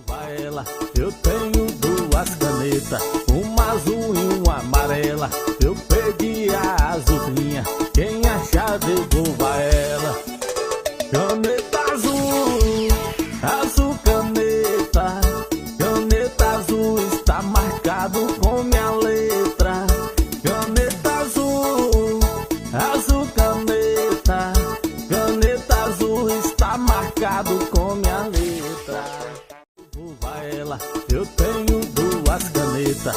Vai ela, eu tenho duas canetas, uma azul e uma amarela. Eu pedi a azulzinha, quem achar devolva ela. Caneta azul, azul caneta, caneta azul está marcado com minha letra. Caneta azul, azul caneta, caneta azul está marcado com minha letra. Vai ela, eu tenho duas canetas,